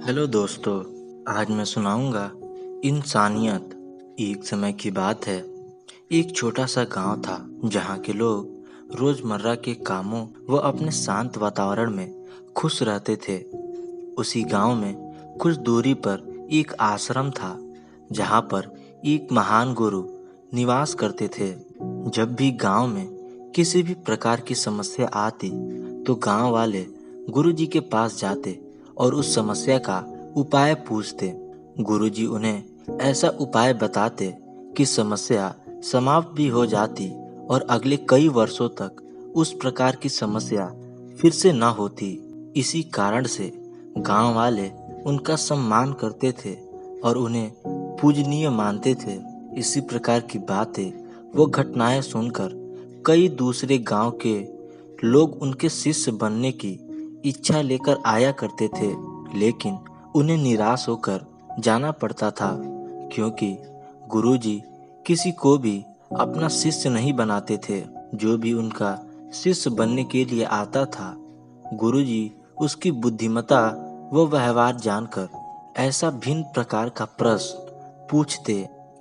Hello दोस्तों। आज मैं सुनाऊंगा इंसानियत। एक समय की बात है। एक छोटा सा गांव था जहां के लोग रोजमर्रा के कामों व अपने शांत वातावरण में खुश रहते थे। उसी गांव में कुछ दूरी पर एक आश्रम था जहां पर एक महान गुरु निवास करते थे। जब भी गांव में किसी भी प्रकार की समस्या आती तो गांव वाले गुरुजी के पास जाते और उस समस्या का उपाय पूछते। गुरुजी उन्हें ऐसा उपाय बताते कि समस्या समाप्त भी हो जाती और अगले कई वर्षों तक उस प्रकार की समस्या फिर से न होती। इसी कारण से गांव वाले उनका सम्मान करते थे और उन्हें पूजनीय मानते थे। इसी प्रकार की बातें व घटनाएं सुनकर कई दूसरे गांव के लोग उनके शिष्य बनने की इच्छा लेकर आया करते थे, लेकिन उन्हें निराश होकर जाना पड़ता था क्योंकि गुरुजी किसी को भी अपना शिष्य नहीं बनाते थे। जो भी उनका शिष्य बनने के लिए आता था, गुरुजी उसकी बुद्धिमत्ता व व्यवहार जानकर ऐसा भिन्न प्रकार का प्रश्न पूछते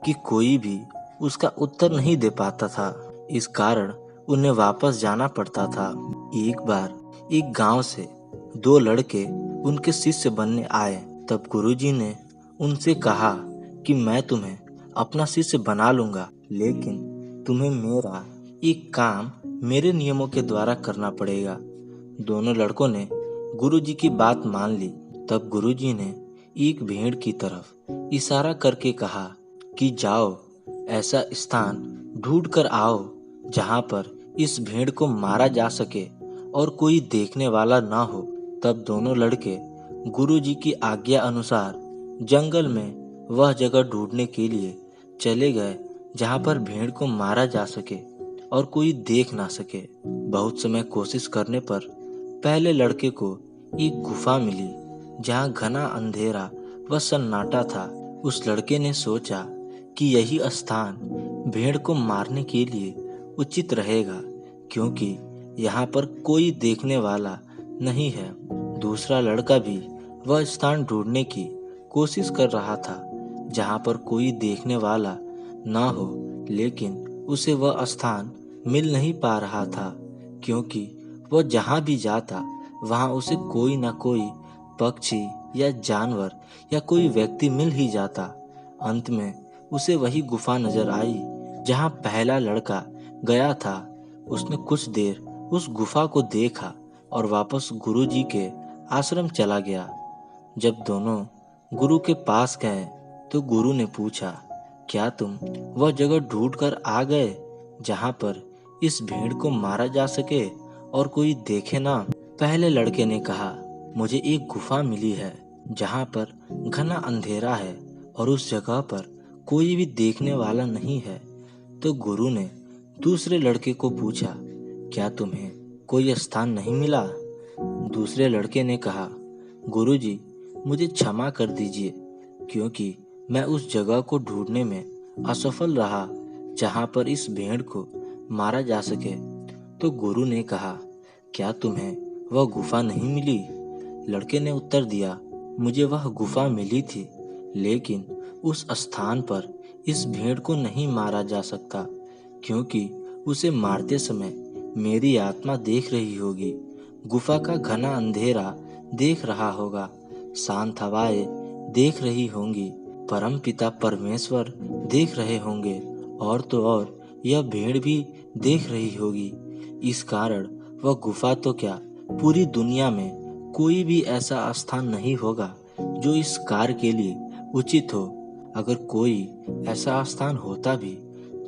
कि कोई भी उसका उत्तर नहीं दे पाता था। इस कारण उन्हें वापस जाना पड़ता था। एक बार एक गांव से दो लड़के उनके शिष्य बनने आए। तब गुरुजी ने उनसे कहा कि मैं तुम्हें अपना शिष्य बना लूंगा, लेकिन तुम्हें मेरा एक काम मेरे नियमों के द्वारा करना पड़ेगा। दोनों लड़कों ने गुरुजी की बात मान ली। तब गुरुजी ने एक भेड़ की तरफ इशारा करके कहा कि जाओ, ऐसा स्थान ढूंढ कर आओ जहां पर इस भेड़ को मारा जा सके और कोई देखने वाला ना हो। तब दोनों लड़के गुरुजी की आज्ञा अनुसार जंगल में वह जगह ढूंढने के लिए चले गए जहां पर भेड़ को मारा जा सके और कोई देख ना सके। बहुत समय कोशिश करने पर पहले लड़के को एक गुफा मिली जहां घना अंधेरा व सन्नाटा था। उस लड़के ने सोचा कि यही स्थान भेड़ को मारने के लिए उचित रहेगा क्योंकि यहाँ पर कोई देखने वाला नहीं है। दूसरा लड़का भी वह स्थान ढूंढने की कोशिश कर रहा था जहाँ पर कोई देखने वाला ना हो, लेकिन उसे वह स्थान मिल नहीं पा रहा था क्योंकि वह जहाँ भी जाता वहाँ उसे कोई ना कोई पक्षी या जानवर या कोई व्यक्ति मिल ही जाता। अंत में उसे वही गुफा नजर आई जहाँ पहला लड़का गया था। उसने कुछ देर उस गुफा को देखा और वापस गुरुजी के आश्रम चला गया। जब दोनों गुरु के पास गए तो गुरु ने पूछा, क्या तुम वह जगह ढूंढ कर आ गए जहाँ पर इस भेड़ को मारा जा सके और कोई देखे ना? पहले लड़के ने कहा, मुझे एक गुफा मिली है जहाँ पर घना अंधेरा है और उस जगह पर कोई भी देखने वाला नहीं है। तो गुरु ने दूसरे लड़के को पूछा, क्या तुम्हें कोई स्थान नहीं मिला? दूसरे लड़के ने कहा, गुरुजी, मुझे क्षमा कर दीजिए क्योंकि मैं उस जगह को ढूंढने में असफल रहा जहाँ पर इस भेड़ को मारा जा सके। तो गुरु ने कहा, क्या तुम्हें वह गुफा नहीं मिली? लड़के ने उत्तर दिया, मुझे वह गुफा मिली थी, लेकिन उस स्थान पर इस भेड़ को नहीं मारा जा सकता क्योंकि उसे मारते समय मेरी आत्मा देख रही होगी, गुफा का घना अंधेरा देख रहा होगा, शांत हवाएं देख रही होंगी, परम पिता परमेश्वर देख रहे होंगे और तो और यह भेड़ भी देख रही होगी। इस कारण वह गुफा तो क्या, पूरी दुनिया में कोई भी ऐसा स्थान नहीं होगा जो इस कार्य के लिए उचित हो। अगर कोई ऐसा स्थान होता भी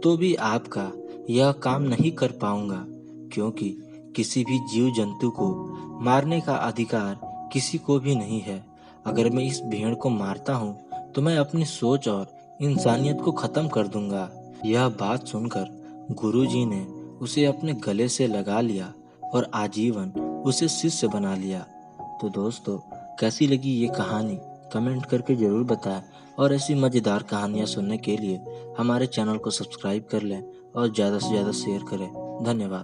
तो भी आपका यह काम नहीं कर पाऊंगा क्योंकि किसी भी जीव जंतु को मारने का अधिकार किसी को भी नहीं है। अगर मैं इस भेड़ को मारता हूँ तो मैं अपनी सोच और इंसानियत को खत्म कर दूंगा। यह बात सुनकर गुरुजी ने उसे अपने गले से लगा लिया और आजीवन उसे शिष्य बना लिया। तो दोस्तों, कैसी लगी ये कहानी कमेंट करके जरूर बताएं और ऐसी मज़ेदार कहानियाँ सुनने के लिए हमारे चैनल को सब्सक्राइब कर लें और ज़्यादा से ज़्यादा शेयर करें। धन्यवाद।